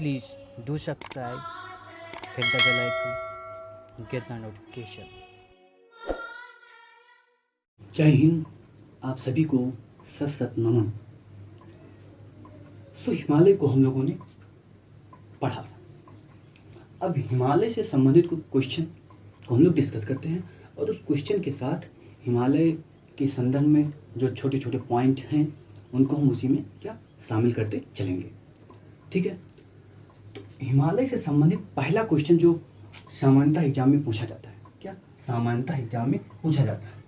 Please do subscribe, hit the bell icon, get the notification. जय हिंद। आप सभी को सत सत नमन। हिमालय को हम लोगों ने पढ़ा। अब हिमालय से संबंधित कुछ क्वेश्चन को हम लोग डिस्कस करते हैं और उस क्वेश्चन के साथ हिमालय के संदर्भ में जो छोटे छोटे पॉइंट हैं उनको हम उसी में क्या शामिल करते चलेंगे। ठीक है। तो हिमालय से संबंधित पहला क्वेश्चन जो सामान्यतः एग्जाम में पूछा जाता है, क्या सामान्यतः एग्जाम में पूछा जाता है,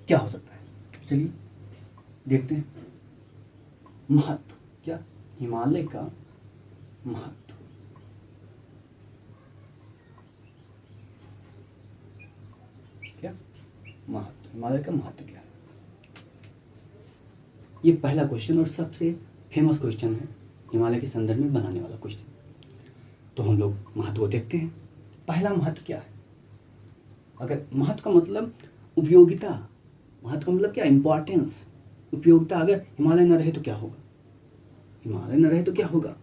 क्या हो सकता है? चलिए देखते हैं। महत्व, क्या हिमालय का महत्व। क्या महत्व, हिमालय का महत्व क्या है? ये पहला क्वेश्चन और सबसे फेमस क्वेश्चन है हिमालय के संदर्भ में बनाने वाला क्वेश्चन। तो हम लोग महत्व को देखते हैं। पहला महत्व क्या है? अगर महत्व का मतलब उपयोगिता, महत्व का मतलब क्या? इंपॉर्टेंस, उपयोगिता। अगर हिमालय न रहे तो क्या होगा? हिमालय न रहे तो क्या होगा?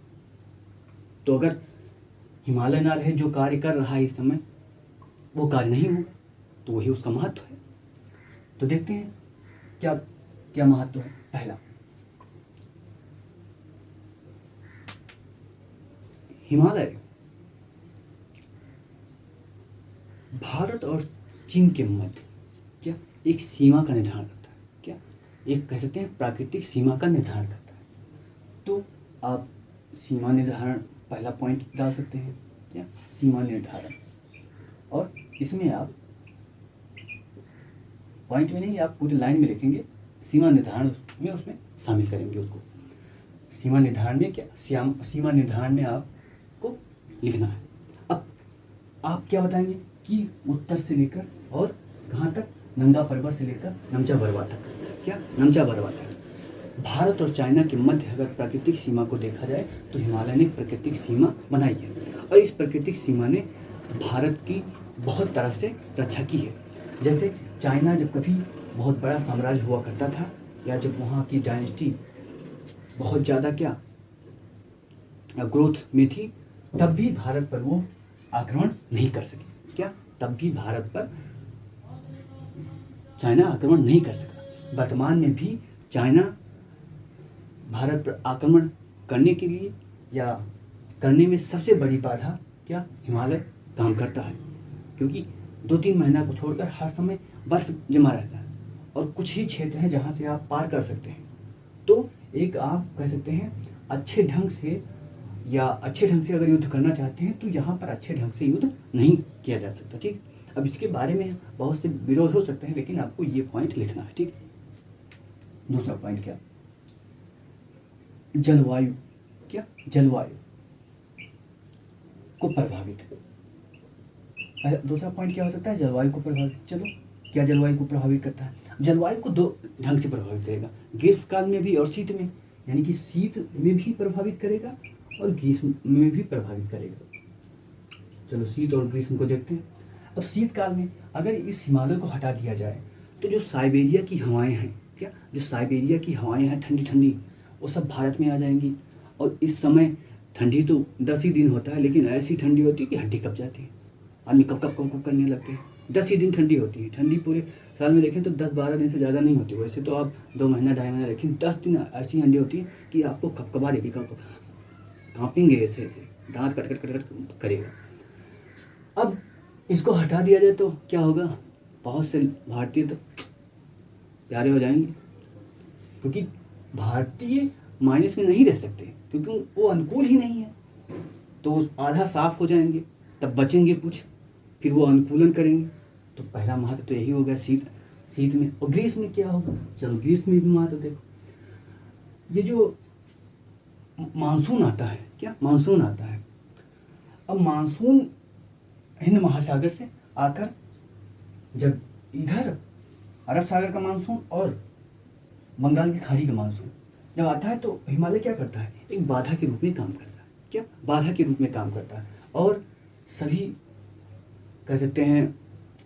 तो अगर हिमालय न रहे, जो कार्य कर रहा है इस समय वो कार्य नहीं होगा, तो वही उसका महत्व है। तो देखते हैं क्या क्या महत्व है। पहला, हिमालय भारत और चीन के मध्य क्या एक सीमा का निर्धारण करता है। क्या एक कह सकते हैं प्राकृतिक सीमा का निर्धारण करता है। तो आप सीमा निर्धारण पहला पॉइंट डाल सकते हैं, क्या सीमा निर्धारण। और इसमें आप पॉइंट में नहीं, आप पूरी लाइन में लिखेंगे सीमा निर्धारण में, उसमें शामिल करेंगे उसको। सीमा निर्धारण में क्या, सीमा निर्धारण में आपको लिखना है। अब आप क्या बताएंगे कि उत्तर से लेकर और कहाँ तक? नंगा पर्वत से लेकर नमचा बरवा तक। क्या नमचा बरवा तक भारत और चाइना के मध्य अगर प्राकृतिक सीमा को देखा जाए तो हिमालय ने प्राकृतिक सीमा बनाई है और इस प्राकृतिक सीमा ने भारत की बहुत तरह से रक्षा की है। जैसे चाइना जब कभी बहुत बड़ा साम्राज्य हुआ करता था, या जब वहाँ की डायनेस्टी बहुत ज़्यादा क्या ग्रोथ में थी, तब भी भारत पर वो आक्रमण नहीं कर सके। क्या तब भी भारत पर चाइना आक्रमण नहीं कर सका। वर्तमान में भी चाइना भारत पर आक्रमण करने के लिए या करने में सबसे बड़ी बाधा क्या हिमालय काम करता है, क्योंकि 2-3 महीना को छोड़कर हर समय बर्फ जमा रहता है और कुछ ही क्षेत्र हैं जहां से आप पार कर सकते हैं। तो एक आप कह सकते हैं अच्छे ढंग से अगर युद्ध करना चाहते हैं तो यहाँ पर अच्छे ढंग से युद्ध नहीं किया जा सकता। ठीक, अब इसके बारे में बहुत से विरोध हो सकते हैं, लेकिन आपको ये पॉइंट लिखना है। ठीक, दूसरा पॉइंट क्या? जलवायु। क्या जलवायु को प्रभावित। दूसरा पॉइंट क्या हो सकता है? जलवायु को प्रभावित। चलो, क्या जलवायु को प्रभावित करता है? जलवायु को दो ढंग से प्रभावित करेगा, ग्रीष्म काल में भी और शीत में, यानी कि शीत में भी प्रभावित करेगा और ग्रीष्म में भी प्रभावित करेगा। चलो शीत और ग्रीष्म को देखते हैं। अब शीत काल में अगर इस हिमालय को हटा दिया जाए तो जो साइबेरिया की हवाएं हैं, क्या जो साइबेरिया की हवाएं हैं ठंडी ठंडी, वो सब भारत में आ जाएंगी। और इस समय ठंडी तो 10 ही दिन होता है, लेकिन ऐसी ठंडी होती है कि हड्डी कप जाती है, आदमी कप कप कप कप करने लगते हैं। 10 ही दिन ठंडी होती है। ठंडी पूरे साल में देखें तो 10-12 दिन से ज़्यादा नहीं होती। वैसे तो आप 2 महीना 2.5 महीना देखें, 10 दिन ऐसी ठंडी होती है कि आपको कपकपा देगी, कांपेंगे ऐसे ऐसे, दांत कट कट कट कट करेगा। अब इसको हटा दिया जाए तो क्या होगा? बहुत से भारतीय तो प्यारे हो जाएंगे, क्योंकि भारतीय माइनस में नहीं रह सकते, क्योंकि वो अनुकूल ही नहीं है। तो आधा साफ हो जाएंगे, तब बचेंगे कुछ, फिर वो अनुकूलन करेंगे। तो पहला महत्व तो यही होगा शीत में। और ग्रीष्म में क्या होगा? चलो ग्रीष्म में भी महत्व देखो। ये जो मानसून आता है, क्या मानसून आता है। अब मानसून हिंद महासागर से आकर जब इधर अरब सागर का मानसून और बंगाल की खाड़ी का मानसून जब आता है तो हिमालय क्या करता है? एक बाधा के रूप में काम करता है। क्या बाधा के रूप में काम करता है और सभी कह सकते हैं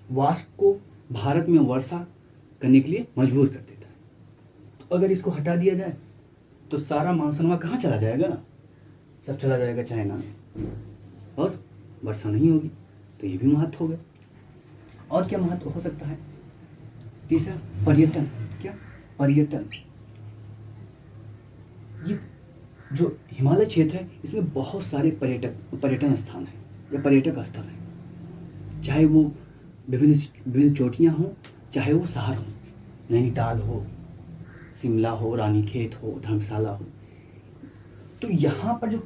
वाष्प को भारत में वर्षा करने के लिए मजबूर कर देता है। तो अगर इसको हटा दिया जाए तो सारा मानसून वहाँ कहाँ चला जाएगा? सब चला जाएगा चाइना में, और वर्षा नहीं होगी, तो ये भी महत्व हो गया। और क्या महत्व हो सकता है? तीसरा, पर्यटन। क्या? पर्यटन। ये जो हिमालय क्षेत्र है, इसमें बहुत सारे पर्यटन स्थान है या पर्यटक स्थल है, चाहे वो विभिन्न चोटियां हो, चाहे वो शहर हो, नैनीताल हो, शिमला हो, रानीखेत हो, धर्मशाला हो। तो यहाँ पर जो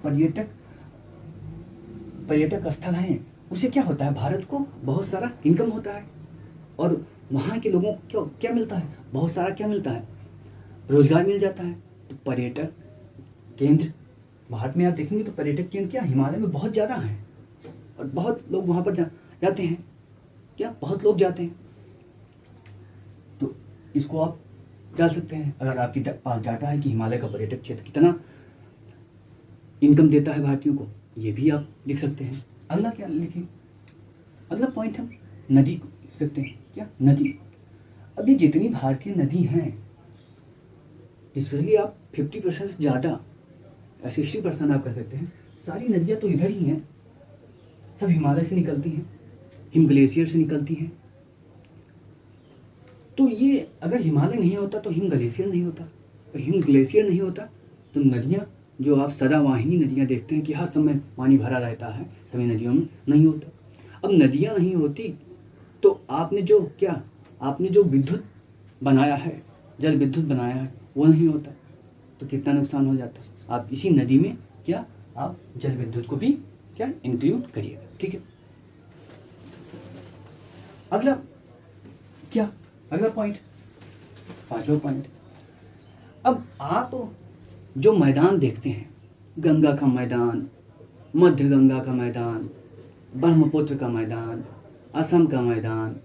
पर्यटक स्थल हैं, उसे क्या होता है, भारत को बहुत सारा इनकम होता है, और वहाँ के लोगों को क्या मिलता है, बहुत सारा क्या मिलता है, रोजगार मिल जाता है। तो पर्यटक केंद्र भारत में आप देखेंगे तो पर्यटक केंद्र क्या हिमालय में बहुत ज़्यादा है, और बहुत लोग वहाँ पर जाते हैं। क्या? बहुत लोग जाते हैं। तो इसको आप डाल सकते हैं, अगर आपके पास डाटा है कि हिमालय का पर्यटक क्षेत्र कितना इनकम देता है भारतीयों को, ये भी आप लिख सकते हैं। अगला क्या लिखें? अगला पॉइंट हम नदी को लिख सकते हैं। क्या? नदी। अब ये जितनी भारतीय नदी हैं, इसलिए आप 50% से ज़्यादा 60% आप कह सकते हैं, सारी नदियाँ तो इधर ही हैं, सब हिमालय से निकलती हैं, हिम ग्लेशियर से निकलती हैं। तो ये अगर हिमालय नहीं होता तो हिम ग्लेशियर नहीं होता, और हिम ग्लेशियर नहीं होता तो नदियाँ जो आप सदावाहिनी नदियाँ देखते हैं कि हर समय पानी भरा रहता है, सभी नदियों में नहीं होता। अब नदियाँ नहीं होती तो आपने जो विद्युत बनाया है, जल विद्युत बनाया है, वो नहीं होता, तो कितना नुकसान हो जाता। आप इसी नदी में क्या आप जल विद्युत को भी क्या इंक्लूड करिएगा। ठीक है। अगला क्या? अगला पॉइंट, पांचवा पॉइंट। अब आप जो मैदान देखते हैं, गंगा का मैदान, मध्य गंगा का मैदान, ब्रह्मपुत्र का मैदान, असम का मैदान,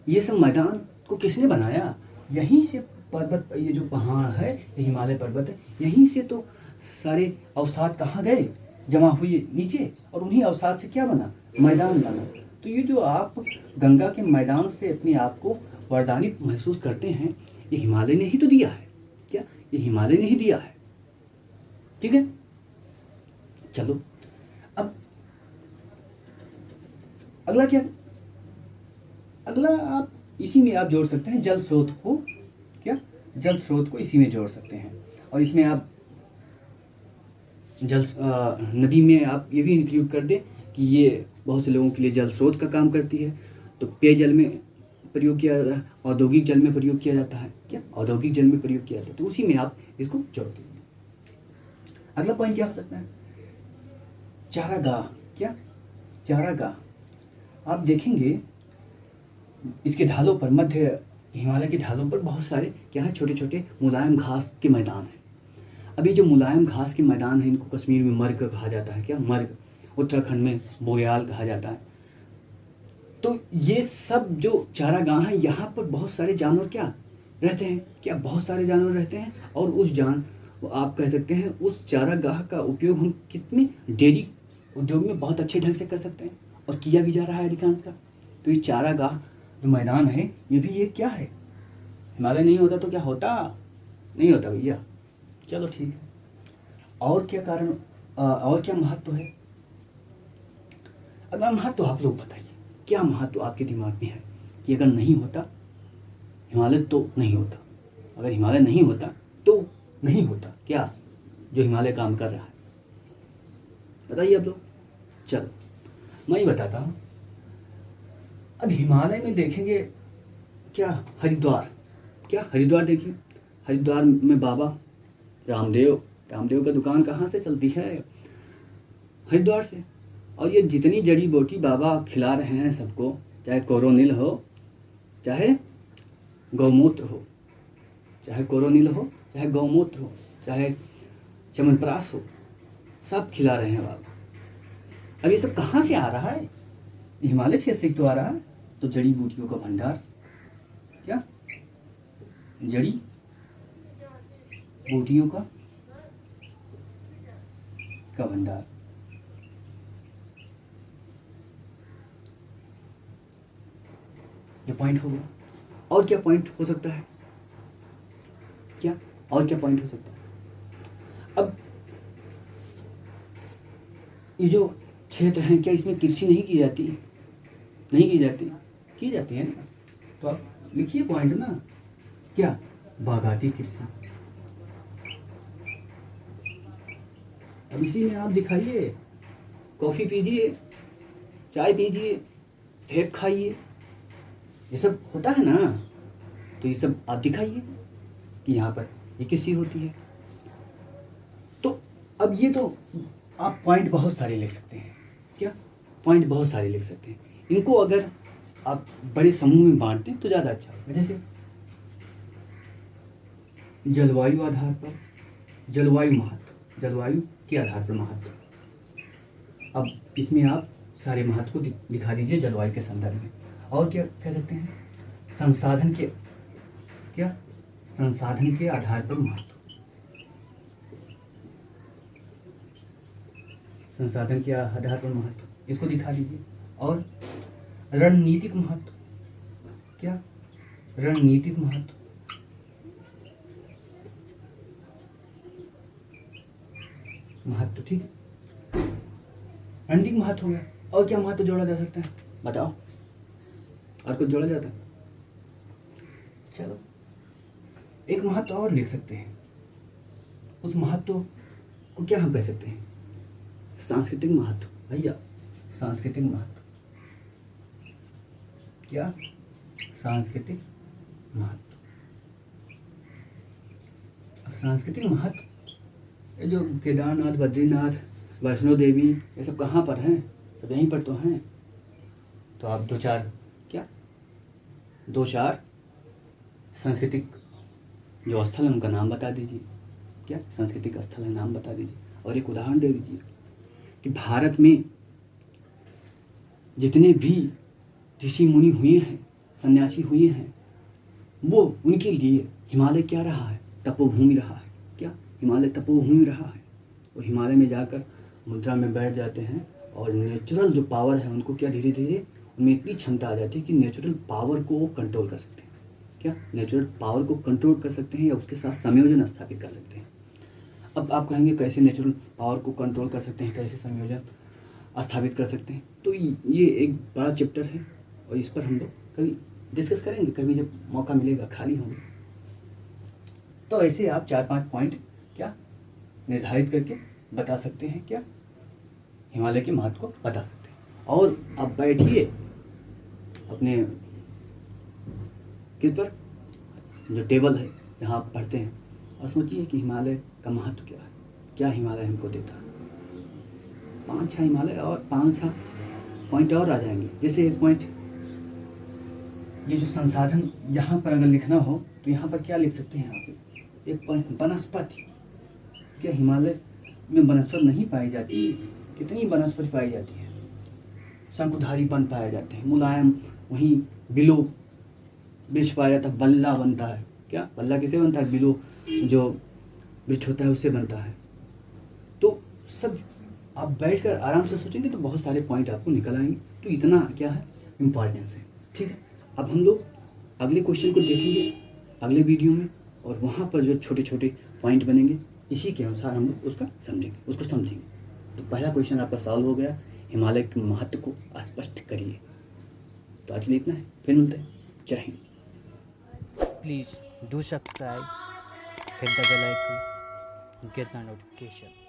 ये सब मैदान को किसने बनाया? यहीं से पर्वत, ये जो पहाड़ है, ये हिमालय पर्वत है, यहीं से तो सारे अवसाद कहाँ गए, जमा हुए नीचे, और उन्हीं अवसाद से क्या बना? मैदान बना। तो ये जो आप गंगा के मैदान से अपने आप को वरदानित महसूस करते हैं, ये हिमालय ने ही तो दिया है। क्या? ये हिमालय ने ही दिया है। ठीक है। चलो, अब अगला क्या? अगला आप इसी में आप जोड़ सकते हैं जल स्रोत को। क्या? जल स्रोत को इसी में जोड़ सकते हैं, और इसमें आप नदी में आप ये भी इंक्लूड कर दें कि ये बहुत से लोगों के लिए जल स्रोत का काम करती है। तो पेयजल में प्रयोग किया जाता है, औद्योगिक जल में प्रयोग किया जाता है। क्या? औद्योगिक जल में प्रयोग किया जाता है, तो उसी में आप इसको जोड़ देंगे। अगला पॉइंट क्या हो सकता है? चारागाह। क्या? चारागाह। आप देखेंगे इसके ढालों पर, मध्य हिमालय के ढालों पर बहुत सारे क्या है, छोटे छोटे मुलायम घास के मैदान हैं। अभी जो मुलायम घास के मैदान है, इनको कश्मीर में मर्ग कहा जाता है। क्या? मर्ग। उत्तराखंड में बोयाल कहा जाता है। तो ये सब जो चारागाह है, यहाँ पर बहुत सारे जानवर क्या रहते हैं? क्या? बहुत सारे जानवर रहते हैं, और आप कह सकते हैं उस चारागाह का उपयोग हम किसमें? डेयरी उद्योग में बहुत अच्छे ढंग से कर सकते हैं, और किया भी जा रहा है अधिकांश का। तो ये चारागाह जो मैदान है, ये भी ये क्या है? हिमालय नहीं होता तो क्या होता? नहीं होता भैया। चलो ठीक है। और क्या कारण, और क्या महत्व है? अगर महत्व आप लोग बताइए, क्या महत्व आपके दिमाग में है कि अगर नहीं होता हिमालय तो नहीं होता, अगर हिमालय नहीं होता तो नहीं होता, क्या जो हिमालय काम कर रहा है? बताइए आप लोग। चलो मैं ही बताता हूँ। अब हिमालय में देखेंगे क्या, हरिद्वार। क्या? हरिद्वार देखिए, हरिद्वार में बाबा रामदेव का दुकान कहाँ से चलती है? हरिद्वार से। और ये जितनी जड़ी बूटी बाबा खिला रहे हैं सबको, चाहे कोरोनिल हो, चाहे गौमूत्र हो, चाहे कोरोनिल हो, चाहे गौमूत्र हो, चाहे च्यवनप्राश हो, सब खिला रहे हैं बाबा। अब ये सब कहाँ से आ रहा है? हिमालय क्षेत्र से तो आ रहा है। तो जड़ी बूटियों का भंडार। क्या? जड़ी बूटियों का भंडार। ये पॉइंट हो गया। और क्या पॉइंट हो सकता है? क्या और क्या पॉइंट हो सकता है? अब ये जो क्षेत्र हैं क्या इसमें कृषि नहीं की जाती? नहीं की जाती? की जाती है ना। तो आप लिखिए पॉइंट ना, क्या बागाती कृषि। अब इसी में आप दिखाइए, कॉफी पीजिए, चाय पीजिए, सेब खाइए, ये सब होता है ना। तो ये सब आप दिखाइए कि यहाँ पर ये कृषि होती है। तो अब ये तो आप पॉइंट बहुत सारे लिख सकते हैं, क्या पॉइंट बहुत सारे लिख सकते हैं। इनको अगर आप बड़े समूह में बांट दें तो ज़्यादा अच्छा होगा। जैसे जलवायु आधार पर, जलवायु महत्व, जलवायु के आधार पर महत्व। अब इसमें आप सारे महत्व को दिखा दीजिए जलवायु के संदर्भ में। और क्या कह सकते हैं, संसाधन के, क्या संसाधन के आधार पर महत्व, संसाधन के आधार पर महत्व, इसको दिखा दीजिए। और रणनीतिक महत्व, क्या रणनीतिक महत्व, महत्व, ठीक है, रणनीतिक महत्व हो गया। और क्या महत्व जोड़ा जा सकता है बताओ, और कुछ जोड़ा जाता है? चलो एक महत्व और लिख सकते हैं। उस महत्व को क्या हम कह सकते हैं, सांस्कृतिक महत्व। भैया सांस्कृतिक महत्व, क्या सांस्कृतिक महत्व। अब सांस्कृतिक महत्व, ये जो केदारनाथ, बद्रीनाथ, वैष्णो देवी, ये सब कहाँ पर हैं? सब यहीं पर तो हैं। तो आप दो चार सांस्कृतिक जो स्थल है उनका नाम बता दीजिए, क्या सांस्कृतिक स्थल है नाम बता दीजिए। और एक उदाहरण दे दीजिए कि भारत में जितने भी ऋषि मुनि हुए हैं, सन्यासी हुए हैं, वो उनके लिए हिमालय क्या रहा है, तपोभूमि रहा है। क्या हिमालय तपोभूमि रहा है। और हिमालय में जाकर मुद्रा में बैठ जाते हैं और नेचुरल जो पावर है उनको क्या धीरे धीरे उनमें इतनी क्षमता आ जाती है कि नेचुरल पावर को वो कंट्रोल कर सकते हैं। क्या नेचुरल पावर को कंट्रोल कर सकते हैं या उसके साथ संयोजन स्थापित कर सकते हैं। अब आप कहेंगे कैसे नेचुरल पावर को कंट्रोल कर सकते हैं, कैसे संयोजन स्थापित कर सकते हैं। तो ये एक बड़ा चैप्टर है और इस पर हम लोग कभी डिस्कस करेंगे, कभी जब मौका मिलेगा, खाली होंगे। तो ऐसे आप 4-5 पॉइंट क्या निर्धारित करके बता सकते हैं, क्या हिमालय के महत्व को बता सकते हैं। और आप बैठिए अपने किस पर, जो टेबल है जहाँ आप पढ़ते हैं, और सोचिए कि हिमालय का महत्व क्या है, क्या हिमालय हमको देता है। 5-6 हिमालय और 5-6 पॉइंट और आ जाएंगे। जैसे एक पॉइंट, ये जो संसाधन यहाँ पर अगर लिखना हो तो यहाँ पर क्या लिख सकते हैं आप, एक पॉइंट वनस्पति। क्या हिमालय में वनस्पति नहीं पाई जाती? कितनी वनस्पति पाई जाती है, शंकुधारी वन पाए जाते हैं, मुलायम, वहीं बिलो वृक्ष पाया जाता है, बल्ला बनता है। क्या बल्ला किसे बनता है? बिलो जो वृक्ष होता है उससे बनता है। तो सब आप बैठकर आराम से सोचेंगे तो बहुत सारे पॉइंट आपको निकल आएंगे। तो इतना क्या है इम्पॉर्टेंस है, ठीक है। अब हम लोग अगले क्वेश्चन को देखेंगे अगले वीडियो में, और वहाँ पर जो छोटे छोटे पॉइंट बनेंगे इसी के अनुसार हम लोग उसको समझेंगे। तो पहला क्वेश्चन आपका सॉल्व हो गया, हिमालय के महत्व को स्पष्ट करिए। तो आज के लिए इतना है, फिर मिलते हैं, जय Hind. Please do subscribe, hit the bell icon, get the notification.